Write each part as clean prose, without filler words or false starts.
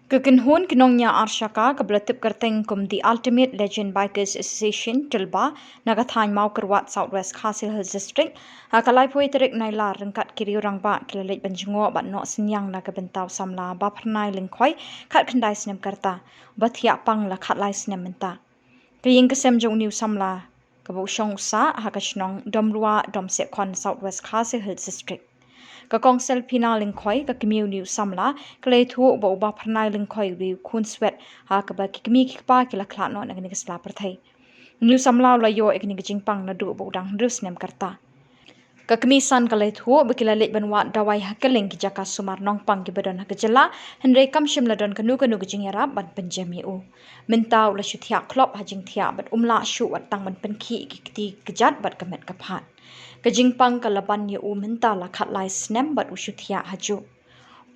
Kekenhun kinongnya Arshaka kebelatip kerteng kum The Ultimate Legend Bikers Association Tilba nagathan mau kerwat Southwest Castle Hills District hakalai pui terik naila rengkat kiri orang ba kilalit benjengo bat no senyang na kebentau samla ba pernai lingkoi kat kendai senem karta bathia pang la kat lai senem menta kaying kesem jong new samla kabo shong usa hakashnong domrua domsek kon Southwest Castle Hills District ka kongsel pina lingkhoi ka kimiu niu samla klei thu bo ba pharnai lingkhoi ri khun swet ha ka ba ki kimi ki pa ki la khla no na ni ka sla prathai niu samla la yo ek ni ka jingpang na du bo dang rus nem karta Kakemisan kalai thuo bekila lek benwa dawai hakeling ki jaka sumar nong pang ki bedon hakejela henrei kam shim ladon kanu kanu ki jingyara ban penjami u mentau la shuthia klop hajing thia bat umla shu wat tang ban penkhi ki ti kejat bat kamet kaphat kajingpang kalaban ye u menta la khatlai snem bat u shuthia haju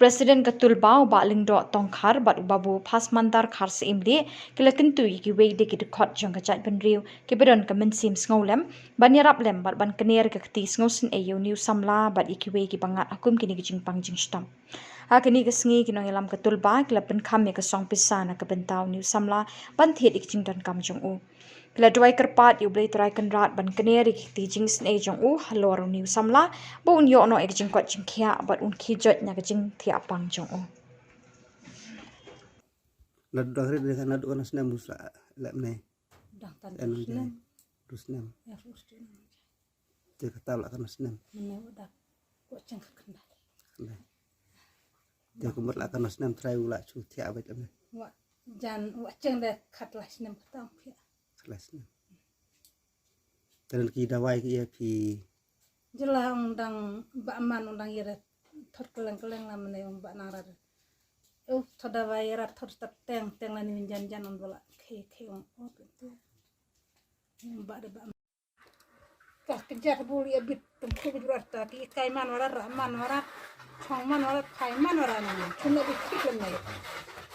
Presiden Katulbau ba lingdo tongkhar bat babu pasmandar khar se imli kila kintu ki wei de ki khot jong ka chat benriu ki bedon ka mensim sngoulem ban yarap lem bat ban kner ka kti sngosin e new samla bat ki wei ki bangat akum kini ki jingpang jingstam ha kini ka sngi ki nong yalam Katulba kila pen kham ka song pisana ka bentau new samla ban thiet ik jingdan kam jong u kila duai kerpat yu blai trai kenrat ban kner ki ti jingsin e jong u halor new samla bo un yo no ek jingkot jingkhia bat un khijot nya ka jing thia pang jong u Nadu dah hari dengan nadu kan senam rusak lek meneh. Dah tan Anu senam. terus senam. Ya rustin. Dia kata lek kan senam. Meneh udah kok ceng kendal. Dia kumur lek kan senam try ulak cu tiak bae meneh. Wa jan wa ceng deh kat lah senam ketang pia. Kelas senam. Dan ki dawai ki ya pi Jelah undang mbak man undang ira thot keleng-keleng lah meneh mbak narar. Thoda vai rat thot teng teng lah ni jan jan on bola ke on ot tu. Mbak de mbak. Kah kejar buli abit temku bijurat ta ki kai man warat man warat chong man warat kai man warat ni chunna bi tik lai.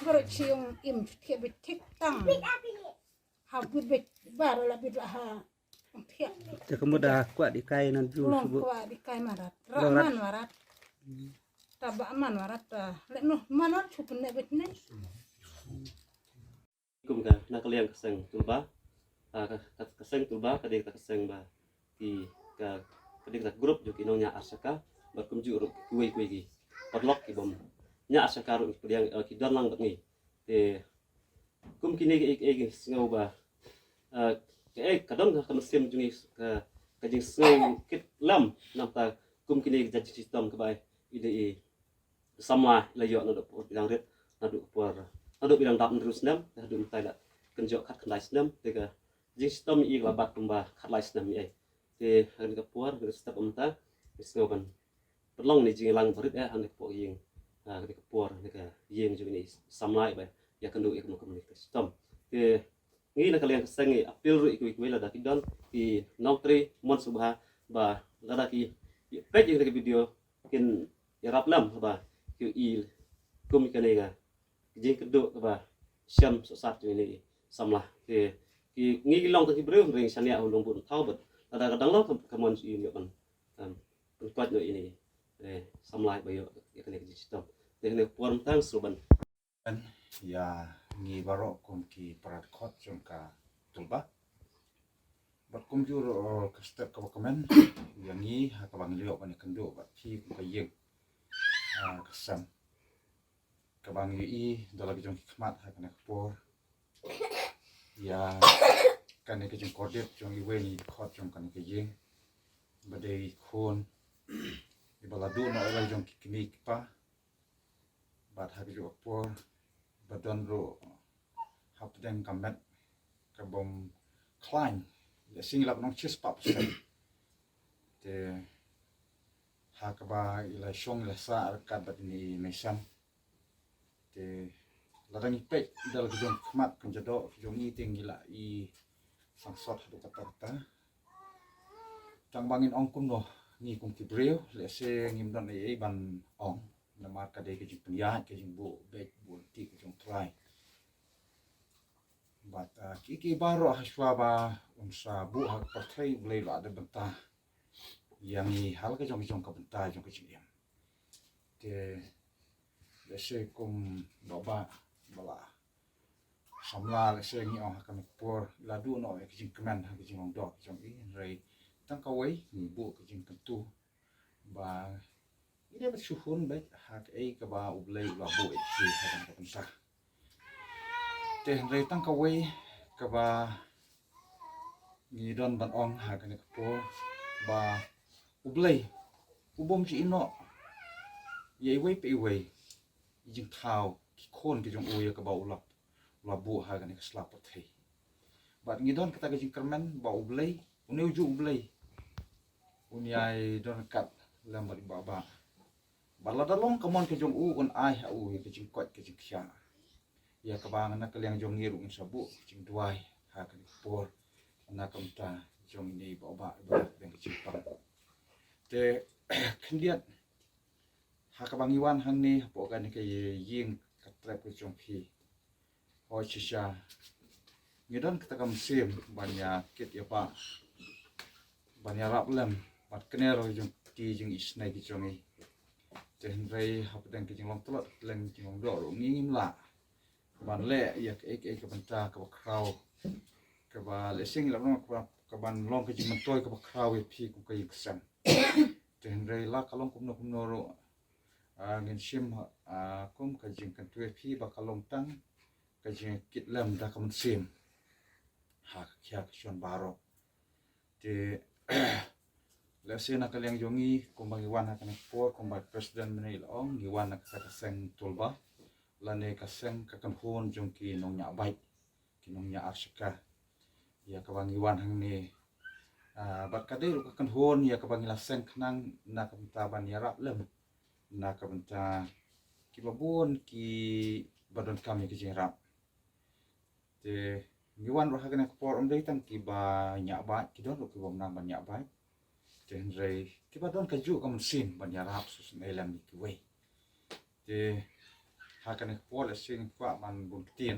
Baru cium im tiap bi tik tang. Habut bi bar la bi ha. Tiap. dia kumur dah kuat di kai nan ju Long subuh. kuat di kai marat. Man warat. Tabak man warat ta. Lek noh man warat chupun ne bit ne. Kum ka na kaliang kaseng tulba kaseng tulba kadek ta kaseng ba ki ka kadek ta grup jo kinonya asaka bar kum ju ru kuai kuai ki padlok ki bom nya asaka ru kaliang ki don lang ngi te kum kini ki ngau ba kadang ka mesim jungi ka jing ngau kit lam nam ta kum kini jadi sistem ka bai ide sama la yo na do bilang ret na do por adu bilang dap terus nam adu tai la kenjok khat khandai snam te ka jing sistem i la bat tumba khatlai snam ai te han ka puar ke step umta isngoban perlong ni jing lang berit han ka po ying ka puar ka ying ju ni samlai ba ya kendu ik mo komunitas sistem te ngi na kalian kesengi apil ru iku la da kidon ki nongtri mon subha ba la da ki page yang video kin ya raplam ba ki il kum kanega jing kedu ba syam sosat ini samlah ke ki ngi long ki breu ring sania ulung bun thau bet kadang-kadang lo kemon si yo ban kuat yo ini samlai bayo ya kene ki sistem ne puan tang suban ya ngi barok kum ki parat khot jong ka tulba bat kum jur ka step ka komen yang ngi ha ka bang liok ban kendo bat phi ku ka yeng kesam ka bang yi dalam jong khmat ha kana por ya kan ke jong kodet jong i weni khot jong kan ke yeng badai khon di baladu no ela jong kimi pa bat ha jo por badon ro hap den kamet ka bom klein ya singilap nong chis pap te ha ka ba ila shong la sa arkat bat ni mesan te ladang ipek dal jong khmat kan jado jong i ting gila i sangsot hadu katarta tang bangin ong kum no ni kum ki breu le se ngim don e ban ong na mar ka de ke jing punya ke jing bu be bu ti ke jong try but kiki baro haswa ba unsa bu ha pathai blai la de benta yang ni hal ke jong ka benta jong ke jing te lese kum baba bala samla lese ngi ong kan por la du no ke jing kemen ha ke jing ong dok jong i rei tang ka wei ni bu ke jing kan tu ba ide ba suhun ba ha ke ka ba ublei la bu e ki ha kan kan sa te rei tang ka wei ka ba ni don ban ong ha kan ka por ba ublei ubom chi ino ye wei pe wei jing thao ki khon ki jong uya ka ba ulap la bu ha kan ka slap thei bat ngi don kata ka jing kermen ba ublei uni uju ublei uniai don kat lam bari baba bala dalong kamon ke jong u un ai ha u ke jing kot ke jing khia ya ka bang na ka liang jong ngiru un sabu jing duai ha kan por na kam ta jong ni baba ba ben ke jing pang te khendiat ha ka bang iwan hang ni po kan ke ying ka trap ke jong phi ho chisha ngidon kita kam sim banya kit ya pa banya rap lem bat kner jong ti jing isnai ki jong i ten rei hap dan ki jing long tolot leng jing long do ngim la ban le ya ke ka banta ka kraw ka ba le sing la no ka ban long ki jing toy ka kraw e phi ku ka yik sam ten rei la ka long kum no ro ngin sim kum ka jing kan tu phi ba ka long tang ka jing kit lem da ka mun sim ha kya ka shon baro te lesen nak kaliang jongi kumbang iwan akan ekspor kumbat presiden menai long iwan nak kata seng tulba lane kaseng kakan hon jongki nong nya baik ki nong nya arsika ya kabang iwan hang ni bat kade ru kakan hon ya kabang laseng kenang nak taban ya rap lem nak kabenta ki babon ki badon kami ki jerap te iwan ro hakan ekspor dei tang ki ba nya baik ki don ru ki bom nang ban nya baik ten rei tiba don kaju kam sin banyarap sus melam ki wei te hakan ek pol sing kwa man bun tin